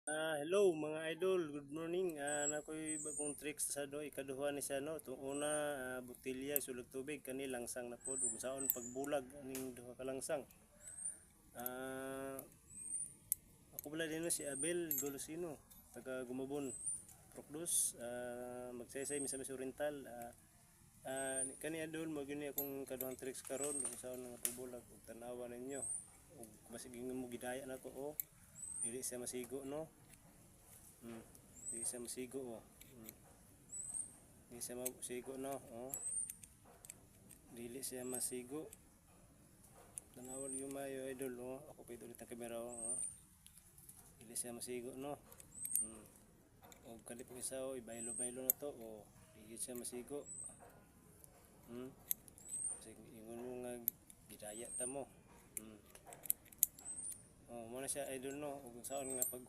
Hello mga idol, good morning. Nakoy bagong tricks sa ikaduha ni sa tung una botelya sulod tubig kani langsang na pod ug saon pagbulag aning duha ka langsang. Ah, ako pala din si Abel Golosino, taga Gumabon, Procdos, magsaysay Misamis Oriental. Kani idol mo gini akong kaduhang tricks karon ug saon nga pagbulag ug tan-awa ninyo. Ug basig mo gidaya nako dili siya masigo no. Hmm. Di siya masigo oh. Hmm. Di siya masigo no. Oh. Dili siya masigo. Tanawal yung mayo idol oh. Ako pa ulit ang kamera oh. Dili siya masigo no. Hmm. O kali po isa oh, ibaylo-baylo na to oh. Dili siya masigo. Hmm. Sige, ingon mo nga gidaya ta mo. Hmm. Oh, mo na siya idol no. Ug saon nga pag